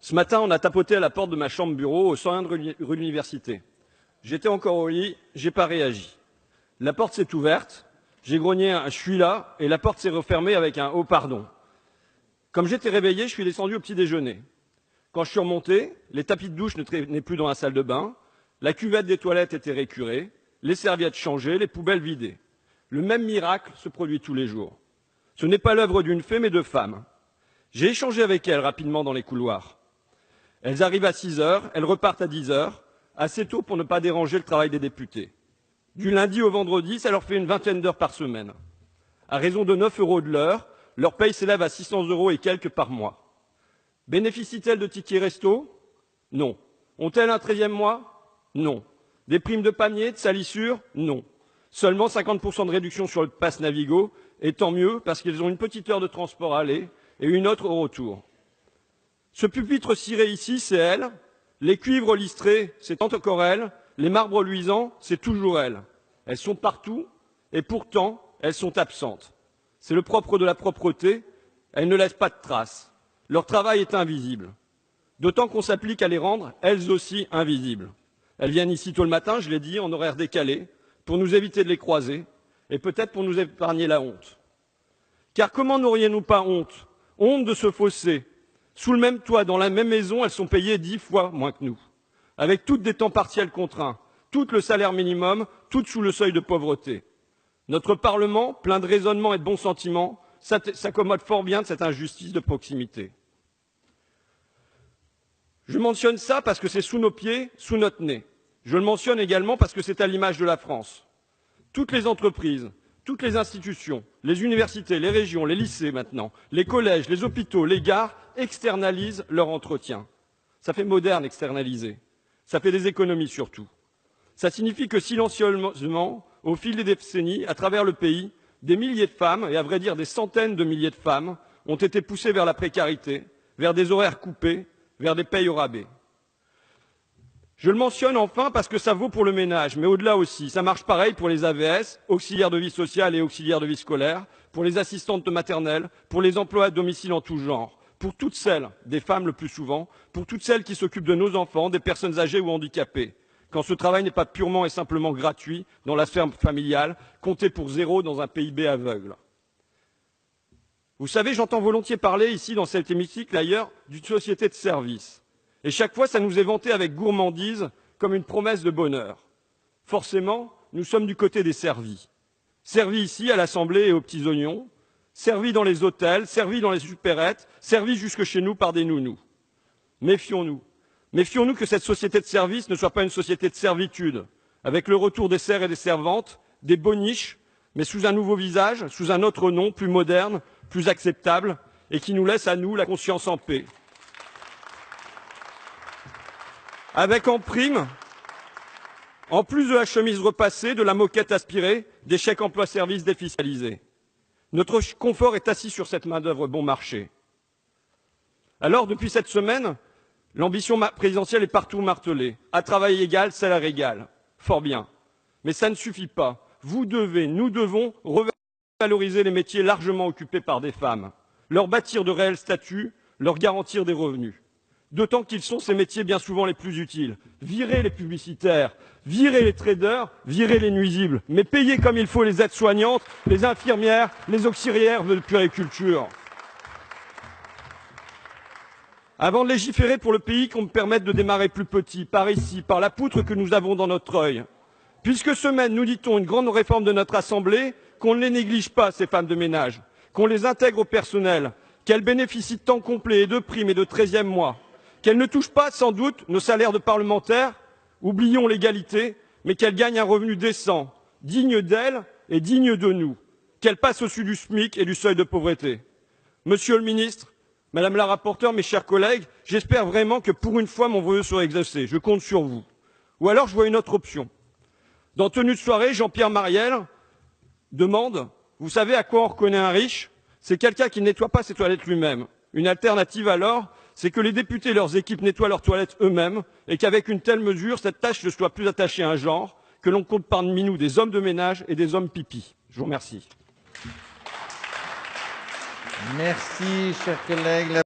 Ce matin, on a tapoté à la porte de ma chambre bureau au 101 rue de l'Université. J'étais encore au lit, j'ai pas réagi. La porte s'est ouverte, j'ai grogné un « je suis là » et la porte s'est refermée avec un « oh pardon ». Comme j'étais réveillé, je suis descendu au petit déjeuner. Quand je suis remonté, les tapis de douche ne traînaient plus dans la salle de bain, la cuvette des toilettes était récurée, les serviettes changées, les poubelles vidées. Le même miracle se produit tous les jours. Ce n'est pas l'œuvre d'une fée, mais de femmes. J'ai échangé avec elles rapidement dans les couloirs. Elles arrivent à 6 heures, elles repartent à 10 heures, assez tôt pour ne pas déranger le travail des députés. Du lundi au vendredi, ça leur fait une vingtaine d'heures par semaine. À raison de 9 € de l'heure, leur paye s'élève à 600 € et quelques par mois. Bénéficient-elles de tickets resto? Non. Ont-elles un 13e mois? Non. Des primes de panier, de salissure? Non. Seulement 50% de réduction sur le pass Navigo, et tant mieux parce qu'ils ont une petite heure de transport à aller et une autre au retour. Ce pupitre ciré ici, c'est elle. Les cuivres listrés, c'est encore elle. Les marbres luisants, c'est toujours elle. Elles sont partout et pourtant, elles sont absentes. C'est le propre de la propreté. Elles ne laissent pas de traces. Leur travail est invisible. D'autant qu'on s'applique à les rendre, elles aussi, invisibles. Elles viennent ici tôt le matin, je l'ai dit, en horaire décalé, pour nous éviter de les croiser et peut-être pour nous épargner la honte. Car comment n'aurions-nous pas honte? Honte de ce fossé. Sous le même toit, dans la même maison, elles sont payées 10 fois moins que nous. Avec toutes des temps partiels contraints, toutes le salaire minimum, toutes sous le seuil de pauvreté. Notre Parlement, plein de raisonnement et de bons sentiments, s'accommode fort bien de cette injustice de proximité. Je mentionne ça parce que c'est sous nos pieds, sous notre nez. Je le mentionne également parce que c'est à l'image de la France. Toutes les entreprises, toutes les institutions, les universités, les régions, les lycées maintenant, les collèges, les hôpitaux, les gares externalisent leur entretien. Ça fait moderne externaliser. Ça fait des économies surtout. Ça signifie que silencieusement, au fil des décennies, à travers le pays, des milliers de femmes, et à vrai dire des centaines de milliers de femmes, ont été poussées vers la précarité, vers des horaires coupés, vers des payes au rabais. Je le mentionne enfin parce que ça vaut pour le ménage, mais au-delà aussi. Ça marche pareil pour les AVS, auxiliaires de vie sociale et auxiliaires de vie scolaire, pour les assistantes maternelles, pour les emplois à domicile en tout genre, pour toutes celles, des femmes le plus souvent, pour toutes celles qui s'occupent de nos enfants, des personnes âgées ou handicapées, quand ce travail n'est pas purement et simplement gratuit dans la sphère familiale, compté pour 0 dans un PIB aveugle. Vous savez, j'entends volontiers parler ici, dans cet hémicycle ailleurs, d'une société de service. Et chaque fois, ça nous est vanté avec gourmandise, comme une promesse de bonheur. Forcément, nous sommes du côté des servis. Servis ici, à l'Assemblée et aux petits oignons, servis dans les hôtels, servis dans les supérettes, servis jusque chez nous par des nounous. Méfions-nous. Méfions-nous que cette société de service ne soit pas une société de servitude, avec le retour des serfs et des servantes, des boniches, mais sous un nouveau visage, sous un autre nom, plus moderne, plus acceptable, et qui nous laisse à nous la conscience en paix. Avec en prime, en plus de la chemise repassée, de la moquette aspirée, des chèques emploi-service défiscalisés. Notre confort est assis sur cette main-d'œuvre bon marché. Alors, depuis cette semaine, l'ambition présidentielle est partout martelée. À travail égal, salaire égal. Fort bien. Mais ça ne suffit pas. Vous devez, nous devons revaloriser les métiers largement occupés par des femmes, leur bâtir de réels statuts, leur garantir des revenus. D'autant qu'ils sont ces métiers bien souvent les plus utiles. Virez les publicitaires, virez les traders, virez les nuisibles, mais payez comme il faut les aides-soignantes, les infirmières, les auxiliaires de puériculture. Avant de légiférer pour le pays, qu'on me permette de démarrer plus petit, par ici, par la poutre que nous avons dans notre œil. Puisque ce mène, nous dit-on, une grande réforme de notre Assemblée, qu'on ne les néglige pas, ces femmes de ménage, qu'on les intègre au personnel, qu'elles bénéficient de temps complet et de primes et de 13e mois, qu'elles ne touchent pas, sans doute, nos salaires de parlementaires, oublions l'égalité, mais qu'elles gagnent un revenu décent, digne d'elles et digne de nous, qu'elles passent au-dessus du SMIC et du seuil de pauvreté. Monsieur le ministre, Madame la rapporteure, mes chers collègues, j'espère vraiment que pour une fois mon vœu sera exaucé. Je compte sur vous. Ou alors je vois une autre option. Dans Tenue de soirée, Jean-Pierre Mariel demande, vous savez à quoi on reconnaît un riche? C'est quelqu'un qui ne nettoie pas ses toilettes lui-même. Une alternative alors, c'est que les députés et leurs équipes nettoient leurs toilettes eux-mêmes et qu'avec une telle mesure, cette tâche ne soit plus attachée à un genre, que l'on compte parmi nous des hommes de ménage et des hommes pipi. Je vous remercie. Merci, chers collègues.